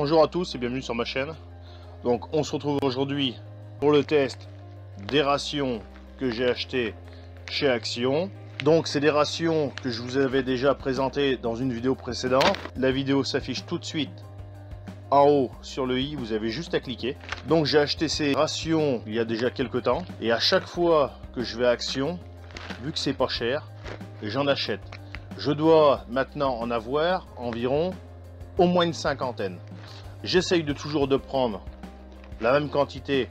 Bonjour à tous et bienvenue sur ma chaîne. Donc on se retrouve aujourd'hui pour le test des rations que j'ai achetées chez Action. Donc c'est des rations que je vous avais déjà présentées dans une vidéo précédente. La vidéo s'affiche tout de suite en haut sur le i, vous avez juste à cliquer. Donc j'ai acheté ces rations il y a déjà quelques temps et à chaque fois que je vais à Action, vu que c'est pas cher, j'en achète. Je dois maintenant en avoir environ au moins une cinquantaine. J'essaye de toujours de prendre la même quantité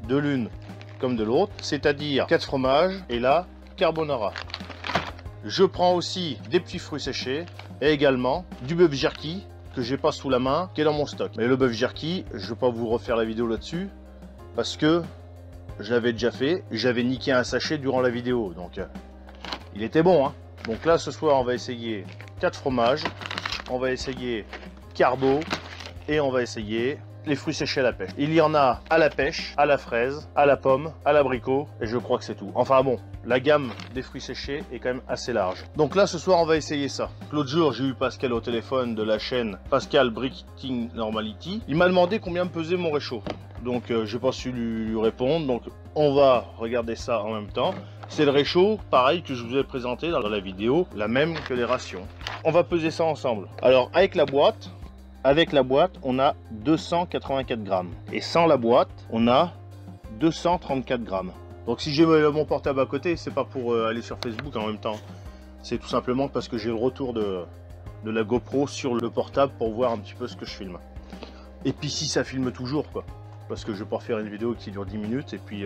de l'une comme de l'autre, c'est-à-dire 4 fromages et là carbonara. Je prends aussi des petits fruits séchés et également du bœuf jerky que j'ai pas sous la main, qui est dans mon stock. Mais le bœuf jerky, je vais pas vous refaire la vidéo là-dessus parce que je l'avais déjà fait, j'avais niqué un sachet durant la vidéo, donc il était bon, hein. Donc là ce soir on va essayer 4 fromages, on va essayer carbo et on va essayer les fruits séchés à la pêche. Il y en a à la pêche, à la fraise, à la pomme, à l'abricot et je crois que c'est tout. Enfin bon, la gamme des fruits séchés est quand même assez large. Donc là ce soir on va essayer ça. L'autre jour j'ai eu Pascal au téléphone de la chaîne Pascal Breaking Normality. Il m'a demandé combien me pesait mon réchaud. Donc j'ai pas su lui répondre, donc on va regarder ça en même temps. C'est le réchaud pareil que je vous ai présenté dans la vidéo, la même que les rations. On va peser ça ensemble. Alors avec la boîte on a 284 grammes et sans la boîte on a 234 grammes. Donc si j'ai mon portable à côté, c'est pas pour aller sur Facebook en même temps, c'est tout simplement parce que j'ai le retour de la GoPro sur le portable pour voir un petit peu ce que je filme. Et puis si ça filme toujours quoi, parce que je vais pas faire une vidéo qui dure 10 minutes et puis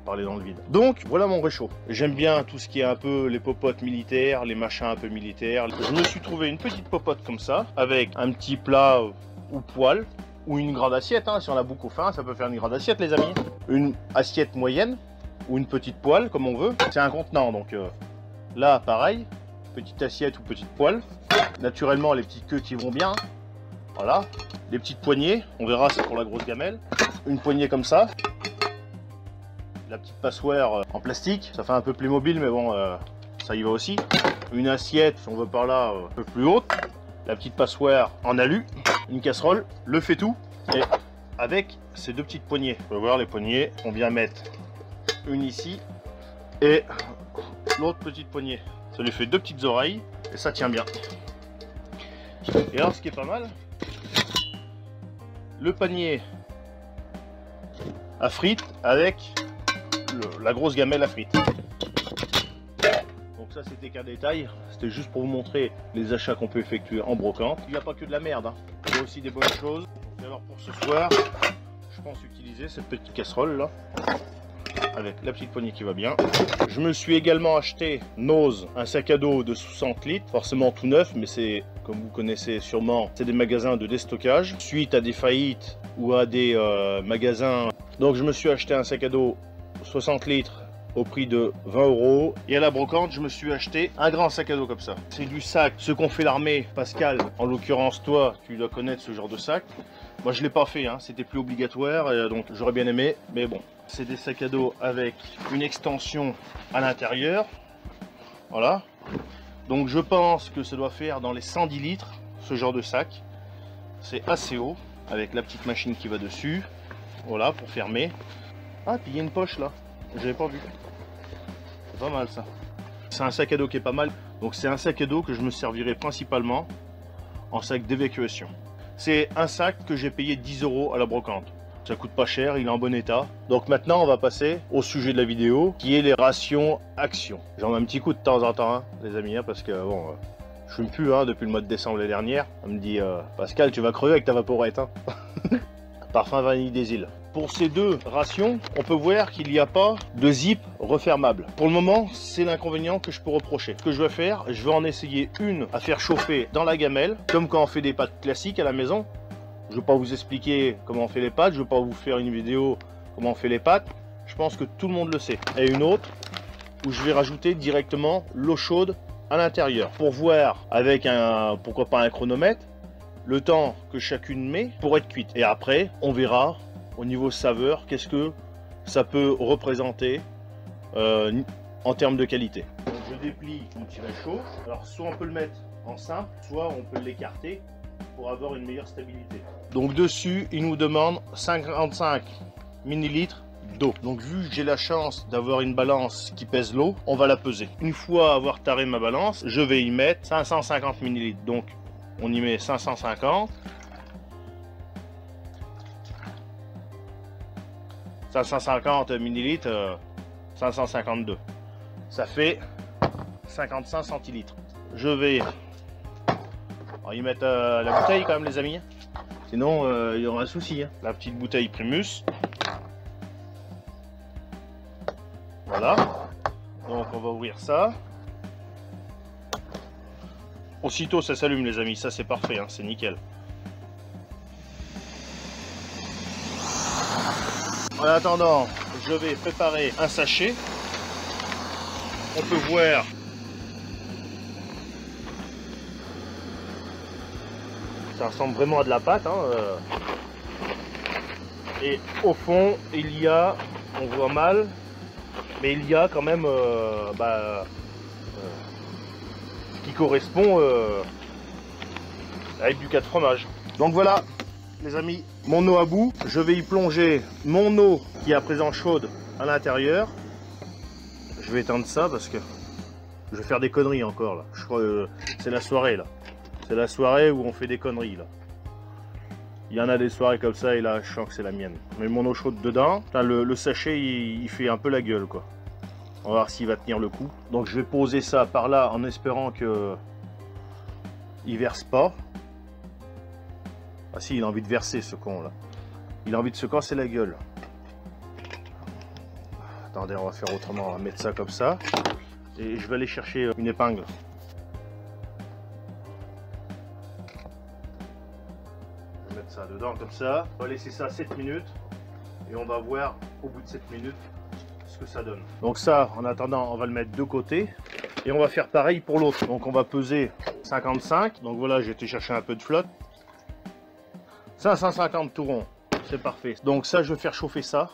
parler dans le vide. Donc voilà mon réchaud. J'aime bien tout ce qui est un peu les popotes militaires, les machins un peu militaires. Je me suis trouvé une petite popote comme ça, avec un petit plat ou poêle, ou une grande assiette, hein. Si on a beaucoup faim, ça peut faire une grande assiette les amis. Une assiette moyenne, ou une petite poêle comme on veut. C'est un contenant, donc là pareil, petite assiette ou petite poêle. Naturellement les petites queues qui vont bien. Voilà, des petites poignées, on verra c'est pour la grosse gamelle. Une poignée comme ça. La petite passoire en plastique, ça fait un peu Playmobil mais bon, ça y va aussi. Une assiette, si on veut par là, un peu plus haute. La petite passoire en alu. Une casserole, le fait tout. Et avec ces deux petites poignées. Vous pouvez voir les poignées, on vient mettre une ici et l'autre petite poignée. Ça lui fait deux petites oreilles et ça tient bien. Et alors ce qui est pas mal, le panier à frites avec la grosse gamelle à frites. Donc ça c'était qu'un détail, c'était juste pour vous montrer les achats qu'on peut effectuer en brocante. Il n'y a pas que de la merde, hein. Il y a aussi des bonnes choses. Et alors pour ce soir, je pense utiliser cette petite casserole là, avec la petite poignée qui va bien. Je me suis également acheté Nose, un sac à dos de 60 litres, forcément tout neuf, mais c'est, comme vous connaissez sûrement, c'est des magasins de déstockage, suite à des faillites ou à des magasins. Donc je me suis acheté un sac à dos 60 litres au prix de 20 € et à la brocante je me suis acheté un grand sac à dos comme ça. C'est du sac, ce qu'on fait l'armée. Pascal, en l'occurrence toi tu dois connaître ce genre de sac. Moi je l'ai pas fait, hein. C'était plus obligatoire et donc j'aurais bien aimé, mais bon. C'est des sacs à dos avec une extension à l'intérieur, voilà. Donc je pense que ça doit faire dans les 110 litres ce genre de sac. C'est assez haut avec la petite machine qui va dessus, voilà, pour fermer. Ah, puis il y a une poche là, j'avais pas vu. C'est pas mal ça. C'est un sac à dos qui est pas mal. Donc c'est un sac à dos que je me servirai principalement en sac d'évacuation. C'est un sac que j'ai payé 10 € à la brocante. Ça coûte pas cher, il est en bon état. Donc maintenant on va passer au sujet de la vidéo, qui est les rations Action. J'en ai un petit coup de temps en temps, hein, les amis, hein, parce que bon, je fume plus hein, depuis le mois de décembre l'année dernière. On me dit Pascal, tu vas crever avec ta vaporette. Hein. Parfum vanille des îles. Pour ces deux rations, on peut voir qu'il n'y a pas de zip refermable. Pour le moment, c'est l'inconvénient que je peux reprocher. Ce que je vais faire, je vais en essayer une à faire chauffer dans la gamelle, comme quand on fait des pâtes classiques à la maison. Je ne vais pas vous expliquer comment on fait les pâtes, je ne vais pas vous faire une vidéo comment on fait les pâtes. Je pense que tout le monde le sait. Et une autre où je vais rajouter directement l'eau chaude à l'intérieur pour voir avec un, pourquoi pas un chronomètre, le temps que chacune met pour être cuite. Et après, on verra au niveau saveur qu'est-ce que ça peut représenter en termes de qualité. Donc je déplie mon petit réchaud. Alors soit on peut le mettre en simple, soit on peut l'écarter pour avoir une meilleure stabilité. Donc dessus, il nous demande 55 millilitres d'eau. Donc vu que j'ai la chance d'avoir une balance qui pèse l'eau, on va la peser. Une fois avoir taré ma balance, je vais y mettre 550 millilitres. Donc on y met 550. 550 millilitres, 552. Ça fait 55 centilitres. Je vais y mettre la bouteille quand même, les amis. Sinon, il y aura un souci. Hein. La petite bouteille Primus. Voilà. Donc on va ouvrir ça. Aussitôt ça s'allume, les amis. Ça c'est parfait, hein. C'est nickel. En attendant, je vais préparer un sachet. On peut voir ça ressemble vraiment à de la pâte. Hein. Et au fond, il y a, on voit mal, mais il y a quand même ce qui correspond avec du 4 fromage. Donc voilà, les amis, mon eau à bout. Je vais y plonger mon eau qui est à présent chaude à l'intérieur. Je vais éteindre ça parce que je vais faire des conneries encore là. Je crois que c'est la soirée là. C'est la soirée où on fait des conneries là. Il y en a des soirées comme ça et là je sens que c'est la mienne. Mais mon eau chaude dedans, le sachet il fait un peu la gueule quoi. On va voir s'il va tenir le coup. Donc je vais poser ça par là en espérant que il verse pas. Ah si, il a envie de verser ce con là. Il a envie de se casser la gueule. Attendez, on va faire autrement, on va mettre ça comme ça. Et je vais aller chercher une épingle. Je vais mettre ça dedans comme ça. On va laisser ça 7 minutes. Et on va voir au bout de 7 minutes ce que ça donne. Donc ça, en attendant, on va le mettre de côté. Et on va faire pareil pour l'autre. Donc on va peser 55. Donc voilà, j'ai été chercher un peu de flotte. 550 tout rond. C'est parfait. Donc ça, je vais faire chauffer ça.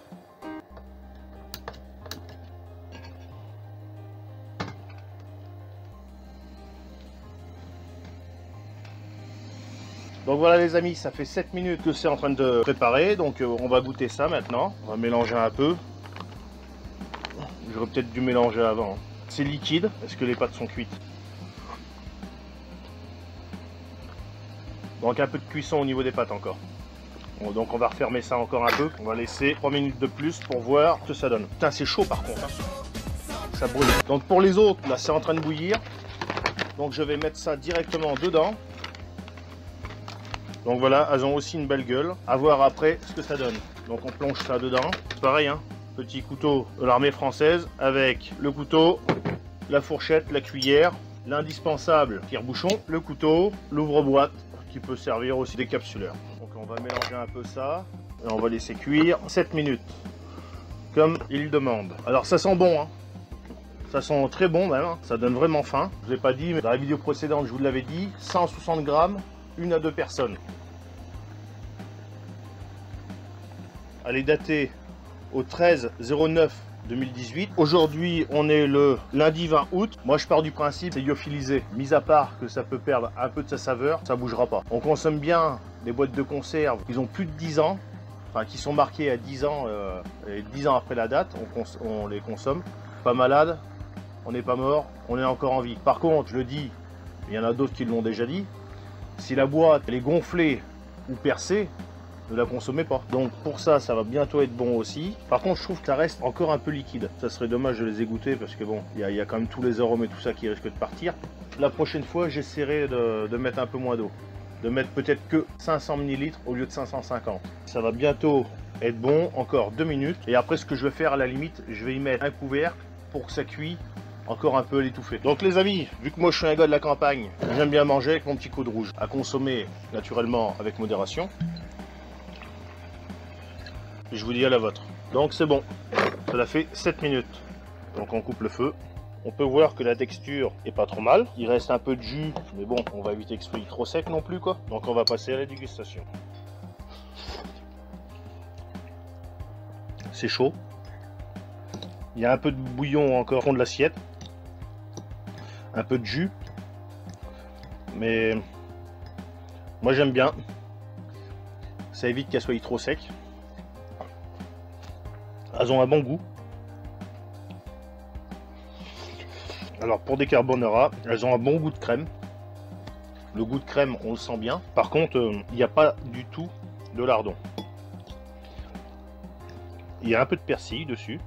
Donc voilà les amis, ça fait 7 minutes que c'est en train de préparer, donc on va goûter ça maintenant. On va mélanger un peu. J'aurais peut-être dû mélanger avant. C'est liquide, est-ce que les pâtes sont cuites? Donc un peu de cuisson au niveau des pâtes encore. Bon, donc on va refermer ça encore un peu. On va laisser 3 minutes de plus pour voir ce que ça donne. Putain, c'est chaud par contre. Hein. Ça brûle. Donc pour les autres, là c'est en train de bouillir. Donc je vais mettre ça directement dedans. Donc voilà, elles ont aussi une belle gueule. À voir après ce que ça donne. Donc on plonge ça dedans. Pareil, hein, petit couteau de l'armée française avec le couteau, la fourchette, la cuillère, l'indispensable tire-bouchon, le couteau, l'ouvre-boîte qui peut servir aussi des capsuleurs. Donc on va mélanger un peu ça et on va laisser cuire 7 minutes comme il demande. Alors ça sent bon, hein. Ça sent très bon même, hein. Ça donne vraiment faim. Je ne l'ai pas dit, mais dans la vidéo précédente je vous l'avais dit, 160 grammes, 1 à 2 personnes. Elle est datée au 13/09/2018. Aujourd'hui, on est le lundi 20 août. Moi, je pars du principe, c'est lyophilisé. Mis à part que ça peut perdre un peu de sa saveur, ça bougera pas. On consomme bien des boîtes de conserve qui ont plus de 10 ans, enfin qui sont marquées à 10 ans, et 10 ans après la date, on les consomme. Pas malade, on n'est pas mort, on est encore en vie. Par contre, je le dis, il y en a d'autres qui l'ont déjà dit, si la boîte elle est gonflée ou percée, ne la consommez pas. Donc pour ça, ça va bientôt être bon aussi. Par contre, je trouve que ça reste encore un peu liquide. Ça serait dommage de les égoutter parce que bon, il y a quand même tous les arômes et tout ça qui risquent de partir. La prochaine fois, j'essaierai de mettre un peu moins d'eau. De mettre peut-être que 500 ml au lieu de 550. Ça va bientôt être bon, encore 2 minutes. Et après, ce que je vais faire à la limite, je vais y mettre un couvercle pour que ça cuise encore un peu l'étouffer. Donc les amis, vu que moi je suis un gars de la campagne, j'aime bien manger avec mon petit coup de rouge. À consommer naturellement avec modération. Et je vous dis à la vôtre. Donc c'est bon, ça l'a fait 7 minutes. Donc on coupe le feu. On peut voir que la texture est pas trop mal. Il reste un peu de jus, mais bon, on va éviter que ce soit trop sec non plus quoi. Donc on va passer à la dégustation. C'est chaud. Il y a un peu de bouillon encore au fond de l'assiette. Un peu de jus. mais moi j'aime bien. Ça évite qu'elles soient trop secs. Elles ont un bon goût. Alors pour des carbonara, elles ont un bon goût de crème. Le goût de crème, on le sent bien. Par contre, il n'y a pas du tout de lardon. Il y a un peu de persil dessus.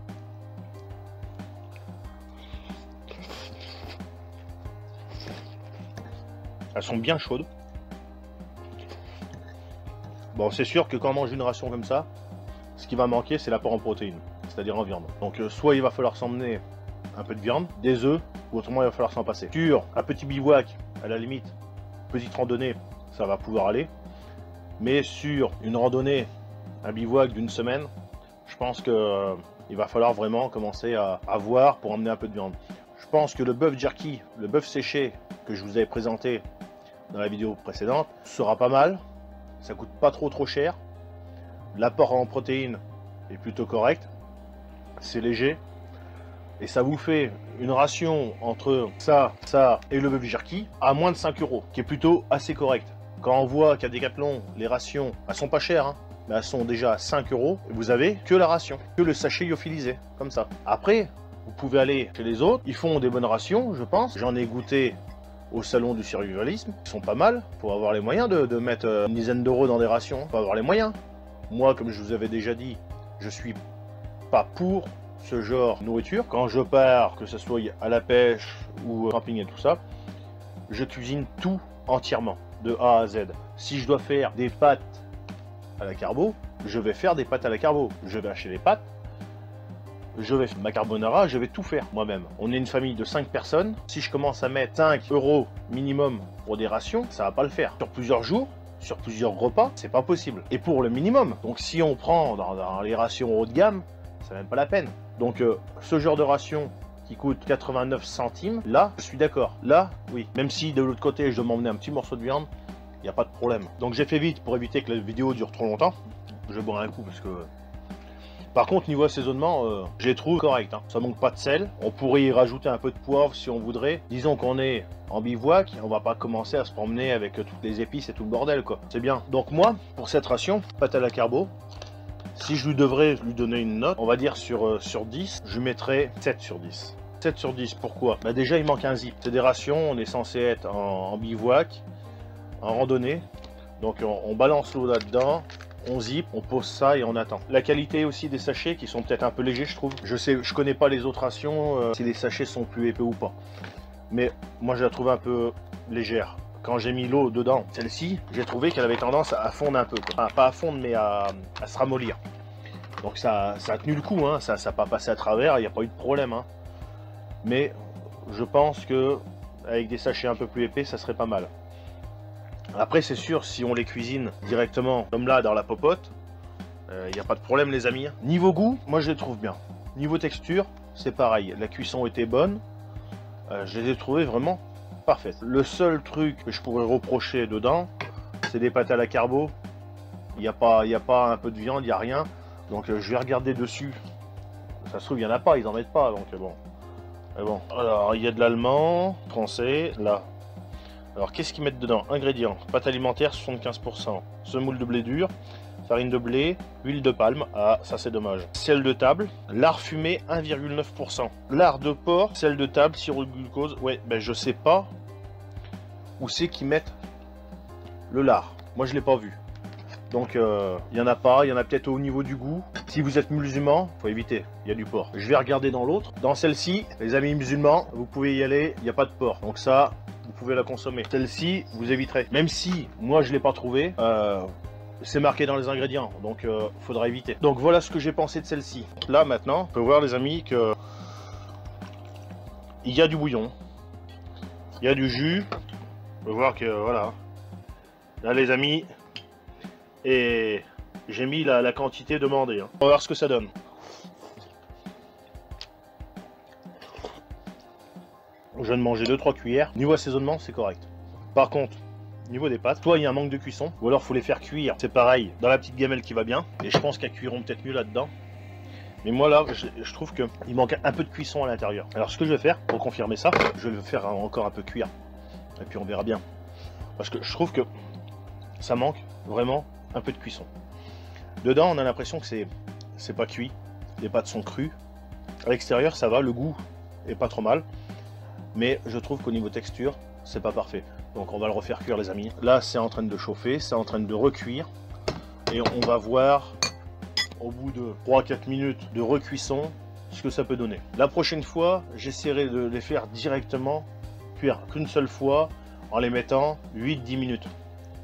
Elles sont bien chaudes. Bon, c'est sûr que quand on mange une ration comme ça, ce qui va manquer, c'est l'apport en protéines, c'est-à-dire en viande. Donc soit il va falloir s'emmener un peu de viande, des œufs, ou autrement il va falloir s'en passer. Sur un petit bivouac, à la limite, petite randonnée, ça va pouvoir aller. Mais sur une randonnée, un bivouac d'une semaine, je pense que il va falloir vraiment commencer à voir pour emmener un peu de viande. Je pense que le bœuf jerky, le bœuf séché que je vous avais présenté dans la vidéo précédente, sera pas mal. Ça coûte pas trop cher. L'apport en protéines est plutôt correct. C'est léger. Et ça vous fait une ration entre ça et le bœuf jerky à moins de 5 €, qui est plutôt assez correct. Quand on voit qu'à Decathlon, les rations, elles sont pas chères, hein, mais elles sont déjà à 5 €, vous avez que la ration, que le sachet lyophilisé, comme ça. Après, vous pouvez aller chez les autres, ils font des bonnes rations, je pense. J'en ai goûté au salon du survivalisme, ils sont pas mal. Faut avoir les moyens de mettre une dizaine d'euros dans des rations, faut avoir les moyens. Moi, comme je vous avais déjà dit, je suis pas pour ce genre de nourriture. Quand je pars, que ce soit à la pêche ou au camping et tout ça, je cuisine tout entièrement, de A à Z. Si je dois faire des pâtes à la carbo, je vais faire des pâtes à la carbo. Je vais acheter les pâtes, je vais faire ma carbonara, je vais tout faire moi-même. On est une famille de 5 personnes. Si je commence à mettre 5 € minimum pour des rations, ça va pas le faire. Sur plusieurs jours, sur plusieurs repas, c'est pas possible. Et pour le minimum. Donc si on prend dans les rations haut de gamme, c'est même pas la peine. Donc ce genre de ration qui coûte 89 centimes, là, je suis d'accord. Là, oui. Même si de l'autre côté, je dois m'emmener un petit morceau de viande, il n'y a pas de problème. Donc j'ai fait vite pour éviter que la vidéo dure trop longtemps. Je bois un coup parce que... Par contre, niveau assaisonnement, je les trouve correct. Hein. Ça manque pas de sel. On pourrait y rajouter un peu de poivre si on voudrait. Disons qu'on est en bivouac, on va pas commencer à se promener avec toutes les épices et tout le bordel, quoi. C'est bien. Donc moi, pour cette ration, pâte à la carbo, si je devrais lui donner une note, on va dire sur 10, je lui mettrais 7 sur 10. 7 sur 10, pourquoi? Bah déjà, il manque un zip. C'est des rations, on est censé être en bivouac, en randonnée. Donc on balance l'eau là-dedans. On zip, on pose ça et on attend. La qualité aussi des sachets qui sont peut-être un peu légers, je trouve. Je connais pas les autres rations, si les sachets sont plus épais ou pas. Mais moi je la trouve un peu légère. Quand j'ai mis l'eau dedans, celle-ci, j'ai trouvé qu'elle avait tendance à fondre un peu. Quoi. Enfin, pas à fondre, mais à se ramollir. Donc ça a tenu le coup, hein. Ça n'a pas passé à travers, il n'y a pas eu de problème. Hein. Mais je pense que avec des sachets un peu plus épais, ça serait pas mal. Après, c'est sûr, si on les cuisine directement, comme là, dans la popote, il n'y a pas de problème, les amis. Niveau goût, moi, je les trouve bien. Niveau texture, c'est pareil. La cuisson était bonne. Je les ai trouvées vraiment parfaites. Le seul truc que je pourrais reprocher dedans, c'est des pâtes à la carbo. Il n'y a pas un peu de viande, il n'y a rien. Donc, je vais regarder dessus. Ça se trouve, il n'y en a pas, ils n'en mettent pas. Donc, bon. Mais bon. Alors, il y a de l'allemand, français, là. Alors, qu'est-ce qu'ils mettent dedans? Ingrédients: pâte alimentaire 75%, semoule de blé dur, farine de blé, huile de palme, ah ça c'est dommage, sel de table, lard fumé 1,9%, lard de porc, sel de table, sirop de glucose. Ouais, ben je sais pas où c'est qu'ils mettent le lard. Moi je l'ai pas vu. Donc il y en a pas, il y en a peut-être au niveau du goût. Si vous êtes musulman, faut éviter, il y a du porc. Je vais regarder dans l'autre. Dans celle-ci, les amis musulmans, vous pouvez y aller, il n'y a pas de porc. Donc ça, vous pouvez la consommer. Celle-ci, vous éviterez. Même si moi je l'ai pas trouvé, c'est marqué dans les ingrédients, donc faudra éviter. Donc voilà ce que j'ai pensé de celle-ci. Là maintenant, on peut voir les amis que il y a du bouillon, il y a du jus. On peut voir que voilà. Là les amis, et j'ai mis la quantité demandée. Hein. On va voir ce que ça donne. Je viens de manger 2-3 cuillères. Niveau assaisonnement, c'est correct. Par contre, niveau des pâtes, soit il y a un manque de cuisson, ou alors il faut les faire cuire. C'est pareil, dans la petite gamelle qui va bien. Et je pense qu'elles cuiront peut-être mieux là-dedans. Mais moi là, je trouve qu'il manque un peu de cuisson à l'intérieur. Alors ce que je vais faire, pour confirmer ça, je vais le faire encore un peu cuire. Et puis on verra bien. Parce que je trouve que ça manque vraiment un peu de cuisson. Dedans, on a l'impression que c'est pas cuit. Les pâtes sont crues. À l'extérieur, ça va, le goût est pas trop mal. Mais je trouve qu'au niveau texture, c'est pas parfait. Donc on va le refaire cuire, les amis. Là, c'est en train de chauffer, c'est en train de recuire. Et on va voir, au bout de 3-4 minutes de recuisson, ce que ça peut donner. La prochaine fois, j'essaierai de les faire directement cuire qu'une seule fois, en les mettant 8-10 minutes.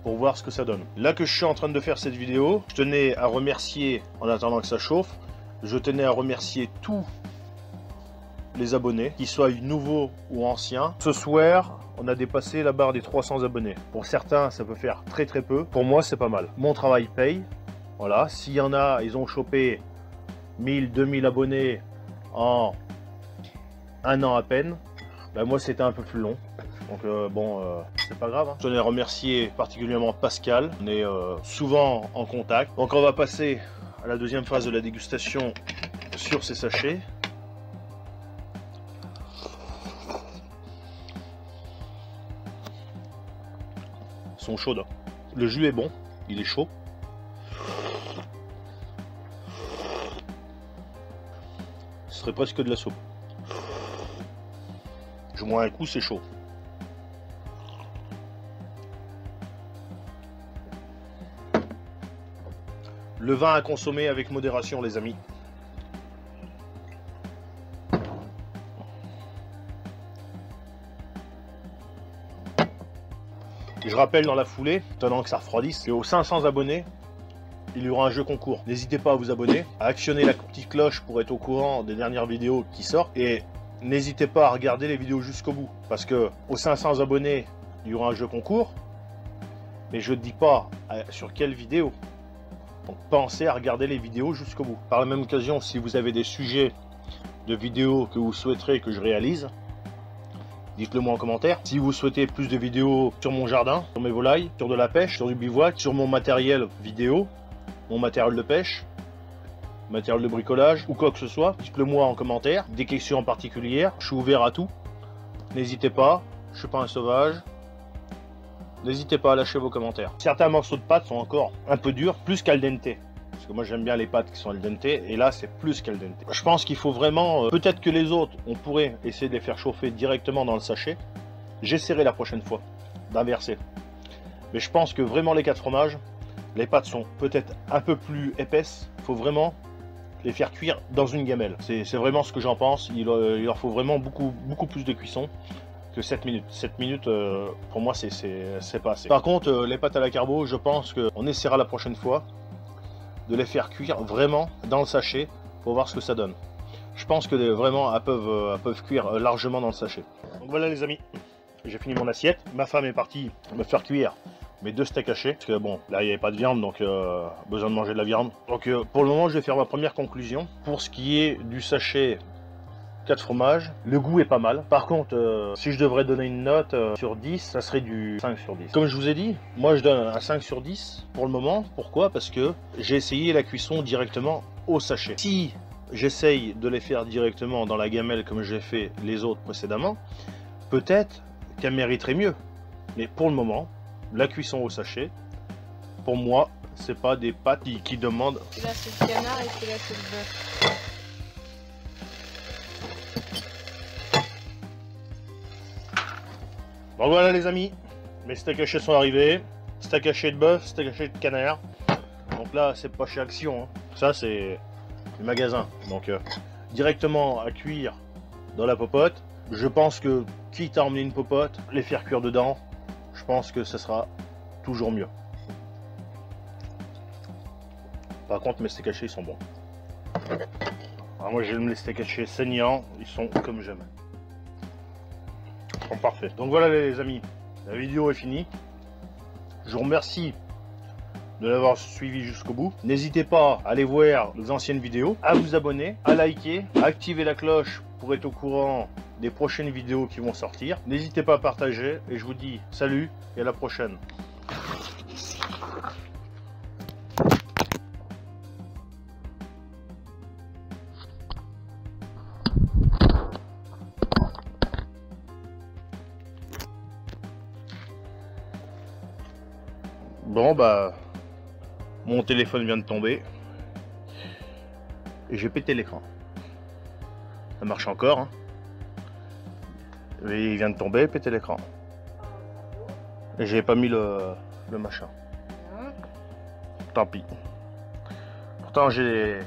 Pour voir ce que ça donne. Là que je suis en train de faire cette vidéo, je tenais à remercier, en attendant que ça chauffe, je tenais à remercier tous les abonnés, qu'ils soient nouveaux ou anciens. Ce soir, on a dépassé la barre des 300 abonnés. Pour certains, ça peut faire très très peu. Pour moi, c'est pas mal. Mon travail paye. Voilà, s'il y en a, ils ont chopé 1000, 2000 abonnés en un an à peine. Ben moi, c'était un peu plus long. Donc c'est pas grave. Hein. Je tenais à remercier particulièrement Pascal. On est souvent en contact. Donc on va passer à la deuxième phase de la dégustation sur ces sachets. Ils sont chaudes. Le jus est bon, il est chaud. Ce serait presque de la soupe. Je bois un coup, c'est chaud. Le vin à consommer avec modération, les amis. Et je rappelle dans la foulée, attendant que ça refroidisse, qu'aux 500 abonnés, il y aura un jeu concours. N'hésitez pas à vous abonner, à actionner la petite cloche pour être au courant des dernières vidéos qui sortent. Et n'hésitez pas à regarder les vidéos jusqu'au bout. Parce que aux 500 abonnés, il y aura un jeu concours. Mais je ne dis pas sur quelle vidéo. Donc pensez à regarder les vidéos jusqu'au bout. Par la même occasion, si vous avez des sujets de vidéos que vous souhaiterez que je réalise, dites-le moi en commentaire. Si vous souhaitez plus de vidéos sur mon jardin, sur mes volailles, sur de la pêche, sur du bivouac, sur mon matériel vidéo, mon matériel de pêche, matériel de bricolage ou quoi que ce soit, dites-le moi en commentaire. Des questions en particulier, je suis ouvert à tout. N'hésitez pas, je suis pas un sauvage. N'hésitez pas à lâcher vos commentaires. Certains morceaux de pâte sont encore un peu durs, plus qu'al dente. Parce que moi j'aime bien les pâtes qui sont al dente, et là c'est plus qu'al dente. Je pense qu'il faut vraiment, peut-être que les autres, on pourrait essayer de les faire chauffer directement dans le sachet. J'essaierai la prochaine fois d'inverser. Mais je pense que vraiment les 4 fromages, les pâtes sont peut-être un peu plus épaisses. Il faut vraiment les faire cuire dans une gamelle. C'est vraiment ce que j'en pense. Il leur faut vraiment beaucoup plus de cuisson que 7 minutes. 7 minutes, pour moi, c'est pas assez. Par contre, les pâtes à la carbo, je pense qu'on essaiera la prochaine fois de les faire cuire vraiment dans le sachet pour voir ce que ça donne. Je pense que vraiment, elles peuvent cuire largement dans le sachet. Donc voilà les amis, j'ai fini mon assiette. Ma femme est partie me faire cuire mes 2 steaks hachés. Parce que bon, là il n'y avait pas de viande, donc besoin de manger de la viande. Donc pour le moment, je vais faire ma première conclusion. Pour ce qui est du sachet 4 fromages, le goût est pas mal. Par contre, si je devrais donner une note sur 10, ça serait du 5 sur 10. Comme je vous ai dit, moi je donne un 5 sur 10 pour le moment. Pourquoi? Parce que j'ai essayé la cuisson directement au sachet. Si j'essaye de les faire directement dans la gamelle comme j'ai fait les autres précédemment, peut-être qu'elle mériterait mieux. Mais pour le moment, la cuisson au sachet, pour moi, c'est pas des pâtes qui demandent... Là c'est le canard et là c'est le bœuf. Bon voilà les amis, mes steaks hachés sont arrivés, steak haché de bœuf, steak haché de canard. Donc là c'est pas chez Action, hein. Ça c'est le magasin. Donc directement à cuire dans la popote. Je pense que quitte à emmener une popote, les faire cuire dedans, je pense que ça sera toujours mieux. Par contre mes steaks hachés ils sont bons. Alors moi j'aime les steaks hachés saignants, ils sont comme j'aime. Parfait. Donc voilà les amis, la vidéo est finie. Je vous remercie de l'avoir suivi jusqu'au bout. N'hésitez pas à aller voir les anciennes vidéos, à vous abonner, à liker, à activer la cloche pour être au courant des prochaines vidéos qui vont sortir. N'hésitez pas à partager et je vous dis salut et à la prochaine. Bon bah, mon téléphone vient de tomber et j'ai pété l'écran. Ça marche encore, hein. Et il vient de tomber, pété l'écran. Et j'ai pas mis le machin. Tant pis. Pourtant je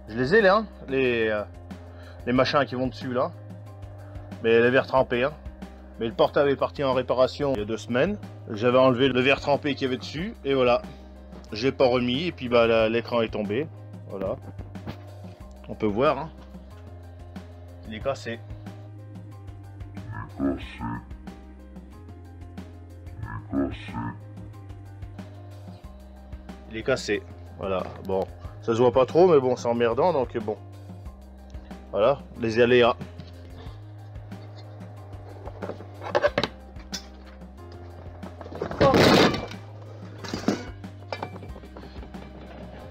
les ai là, hein, les machins qui vont dessus là. Mais les verres trempés, hein. Mais le portable est parti en réparation il y a 2 semaines. J'avais enlevé le verre trempé qu'il y avait dessus et voilà. J'ai pas remis et puis bah l'écran est tombé. Voilà. On peut voir, hein. Il est cassé. Il est cassé. Voilà. Bon, ça se voit pas trop, mais bon, c'est emmerdant, donc bon. Voilà, les aléas.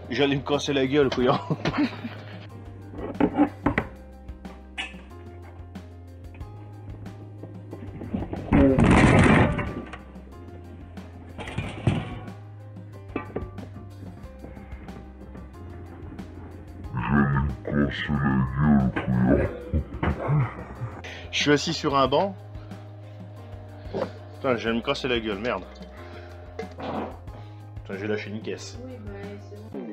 J'allais me casser la gueule, couillon. Je suis assis sur un banc. Putain, je vais me casser la gueule, merde. Putain, j'ai lâché une caisse. Oui, bah, c'est bon.